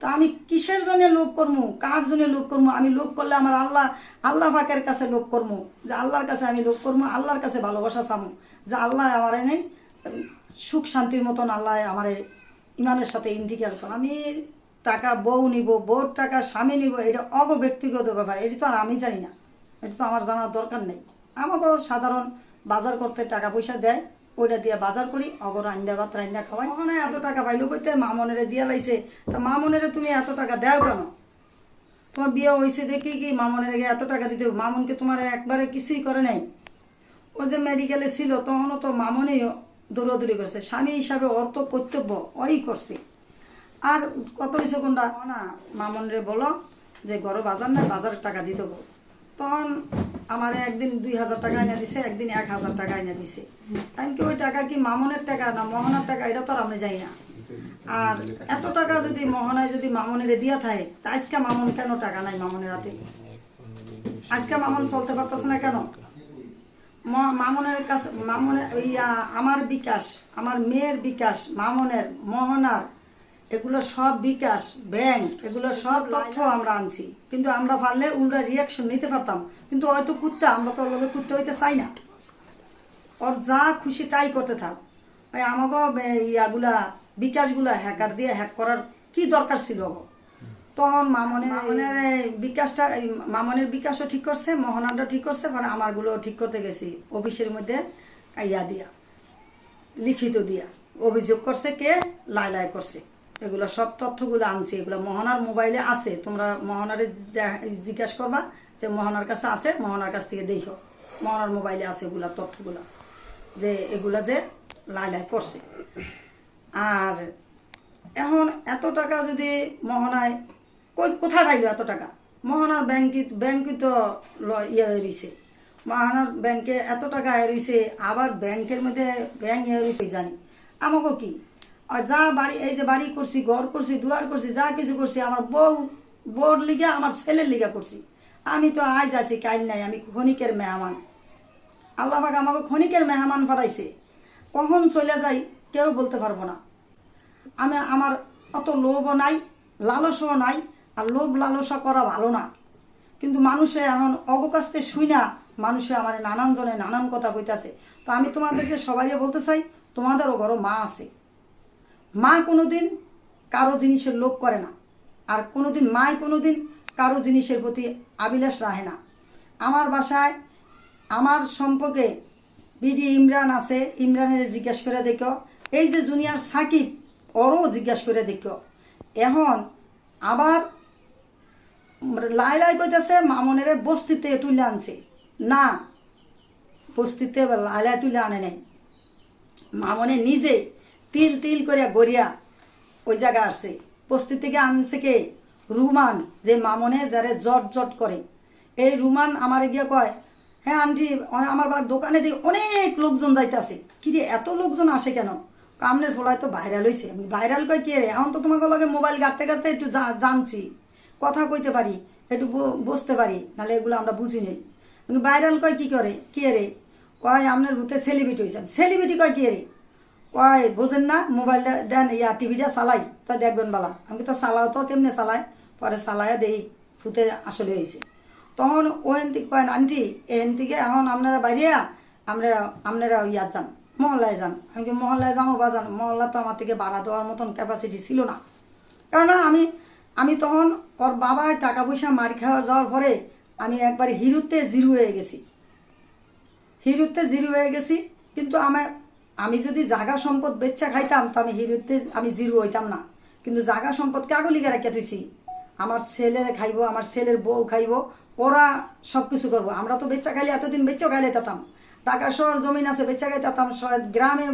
তা আমি কিসের জন্য লোভ করবো, কার জন্য লোভ করবো? আমি লোভ করলে আমার আল্লাহ পাকের কাছে লোভ করবো, যে আল্লাহর কাছে আমি লোভ করবো, আল্লাহর কাছে ভালোবাসা চামো, যে আল্লাহ আমার নেই সুখ শান্তির মতন আল্লাহ আমার ইমানের সাথে ইন্তিকাল করো। আমি টাকা বউ নিব, বউর টাকা স্বামী নিব, এটা ব্যক্তিগত ব্যাপার, এটা তো আর আমি জানি না, এটা তো আমার জানার দরকার নেই। আমাকেও সাধারণ বাজার করতে টাকা পয়সা দেয়, ওইটা দিয়ে বাজার করি, অগর রান্দা ভাত রান্দা খাওয়াই। ওখানে এত টাকা পাইলো কইতে মামনেরে দিয়া লাইছে, তা মামনেরে তুমি এত টাকা দেও কেন? তোমার বিয়ে হয়েছে দেখি কি মামনের এত টাকা দিতে? মামনকে তোমার একবারে কিছুই করে নাই। ও যে মেডিকেলে ছিল তখনও তো মামনেই দৌড়াদৌড়ি করছে, স্বামী হিসাবে ওর তো কর্তব্য ওই করছে। আর কত হয়েছে কোনটা না, মামনরে বলো যে ঘরে বাজার না, বাজারের টাকা দিয়ে দেবো। তখন আমার একদিন 2000 টাকা এনে দিছে, একদিন 1000 টাকা এনে দিছে। কারণ কি ওই টাকা কি মামনের টাকা না মোহনার টাকা, এটা তো আর আমি যাই না। আর এত টাকা যদি মোহনায় যদি মামনের দিয়া থাকে, তা আজকে মামন কেন টাকা নাই মামনের হাতে? আজকে মামন চলতে পারতেছে না কেন? মামনের কাছে মামনের আমার বিকাশ, আমার মেয়ের বিকাশ, মামনের, মোহনার, এগুলো সব বিকাশ ব্যাংক, এগুলো সব তথ্য আমরা আনছি। কিন্তু আমরা পারলে উল্টা রিয়াকশন নিতে পারতাম, কিন্তু হয়তো কুত্তা, আমরা তো ওর লোকে কুত্তে হইতে চাই না। ওর যা খুশি তাই করতে থাক। ভাই আমাকে ইয়াগুলা বিকাশগুলা হ্যাকার দিয়ে হ্যাক করার কি দরকার ছিল? তখন মামনের বিকাশটা, মামনের বিকাশও ঠিক করছে, মোহনাটা ঠিক করছে, মানে আমারগুলো ঠিক করতে গেছি অফিসের মধ্যে ইয়া দিয়া, লিখিত দিয়া অভিযোগ করছে কে, লাই করছে। এগুলো সব তথ্যগুলো আনছি, এগুলো মোহনার মোবাইলে আছে, তোমরা মোহনারে জিজ্ঞাসা করবা যে মোহনার কাছে আছে, মোহনার কাছ থেকে দেখো, মোহনার মোবাইলে আছে এগুলা তথ্যগুলা, যে এগুলা যে লাই করছে। আর এখন এত টাকা যদি মোহনায় কোথায় পাইল এত টাকা? মোহনার ব্যাংকে তো ইয়ে রয়েছে, মোহনার ব্যাংকে এত টাকা রয়েছে, আবার ব্যাংকের মধ্যে ব্যাংক ইয়ে রয়েছে জানি। আমাকেও কি আর যা বাড়ি, এই যে বাড়ি করছি, ঘর করছি, দুয়ার করছি, যা কিছু করছি আমার বউর লিগা, আমার ছেলের লিগা করছি। আমি তো আজ আছি কাল নাই, আমি ক্ষণিকের মেহমান। আল্লাহ পাক আমাকে ক্ষণিকের মেহমান পাঠাইছে, কখন চলে যাই কেউ বলতে পারবো না। আমার অত লোভও নাই, লালসও নাই, আর লোভ লালসা করা ভালো না। কিন্তু মানুষে এখন অবকাশতে শুই না, মানুষে আমার নানান জনে নানান কথা কইতাছে। তো আমি তোমাদেরকে সবাইকে বলতে চাই, তোমাদেরও ঘরে মা আছে, মা কোনোদিন কারো জিনিসের লোভ করে না, আর কোনোদিন মাই কোনোদিন কারো জিনিসের প্রতি আবিলাস রাখে না। আমার বাসায় আমার সম্পর্কে বিডি ইমরান আছে, ইমরানের জিজ্ঞেস করে দেখো, এই যে জুনিয়র সাকিব, ওরও জিজ্ঞাসা করে দেখো। এখন আবার লাই কইতেছে মামনের বস্তিতে তুলে আনছে, না বস্তিতে লাই তুলে আনে নাই, মামনে নিজে তিল করে গড়িয়া ওই জায়গা আসছে। বস্তি থেকে আনছে কে? রুমান, যে মামনে যারে জট করে। এই রুমান আমার গিয়ে কয়, হ্যাঁ আন্টি আমার দোকানে দিয়ে অনেক লোকজন যাইতেছে। কিরে এত লোকজন আসে কেন? কামনের ফলায় তো ভাইরাল হয়েছে। আমি ভাইরাল কই কে রে? এখন তো তোমাকে লগে মোবাইল ঘাটতে একটু জানছি, কথা কইতে পারি, একটু বুঝতে পারি, নাহলে এগুলো আমরা বুঝি নেই। ভাইরাল কয় কি করে, কে রে? কয় আপনার ভূতে সেলিব্রিটি হয়েছেন। সেলিব্রিটি কয় কে রে? কয় বোঝেন না, মোবাইলটা দেন, টিভিটা চালাই তো দেখবেন বালা। আমি তো চালাও তো কেমনে চালাই, পরে চালাইয়া দেই ভূতে আসলে হয়েছে। তখন ওহেন থেকে কয় আন্টি এহেন থেকে এখন আপনারা বাইরিয়া আপনারা ইয়ার যান, মহল্লায় যান। আমি কি মহল্লায় যাবো বা যান? মহল্লা তো আমার থেকে ভাড়া দেওয়ার মতন ক্যাপাসিটি ছিল না। কেননা আমি তখন ওর বাবায় টাকা পয়সা মার খাওয়া যাওয়ার পরে আমি একবারে হিরুতে জিরো হয়ে গেছি। কিন্তু আমি যদি জাগা সম্পদ বেচা খাইতাম তো আমি হিরুতে আমি জিরো হইতাম না। কিন্তু জাগা সম্পদ কাগলিকে রেখে থুইছি, আমার ছেলেরা খাইব, আমার ছেলের বউ খাইব, ওরা সব কিছু করবো। আমরা তো বেচা খাইলে এতদিন বেচেও খাইলে তাতাম, ঢাকা শহর জমিন আছে বেচা খাইতাম, গ্রামে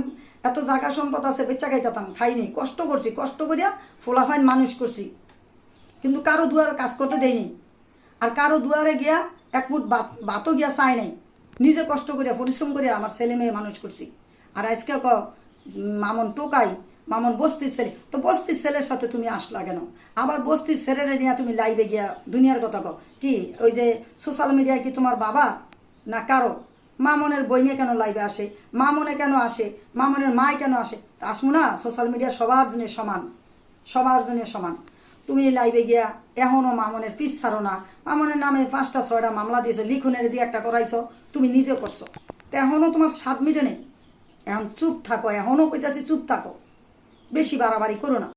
এত জায়গা সম্পদ আছে বেচা খাইতাম, খাইনি, কষ্ট করছি, কষ্ট করিয়া ফোলাফাইন মানুষ করছি। কিন্তু কারো দুয়ারে কাজ করতে দেয়নি, আর কারো দুয়ারে গিয়া এক মুঠ ভাতও গিয়া চাই নাই। নিজে কষ্ট করিয়া পরিশ্রম করিয়া আমার ছেলে মেয়ে মানুষ করছি। আর আজকে মামন টোকাই, মামন বস্তির ছেলে। তো বস্তির ছেলের সাথে তুমি আসলা কেন? আবার বস্তির ছেলেরে নিয়ে তুমি লাইভে গিয়া দুনিয়ার কথা কও কি? ওই যে সোশ্যাল মিডিয়ায় কি তোমার বাবা না কারো? মামনের বই নিয়ে কেন লাইভে আসে? মামনে কেন আসে? মামনের মায় কেন আসে? আসবো না? সোশ্যাল মিডিয়া সবার জন্য সমান, সবার জন্য সমান। তুমি লাইভে গিয়া এখনও মামনের পিস ছাড়ো না। মামনের নামে 5টা 6টা মামলা দিয়েছো, লিখনের দিয়ে একটা করাইছো, তুমি নিজে করছো, তো এখনও তোমার স্বাদ মিটে নেই। এখন চুপ থাকো, এখনও কইতাছি চুপ থাকো, বেশি বাড়াবাড়ি করো না।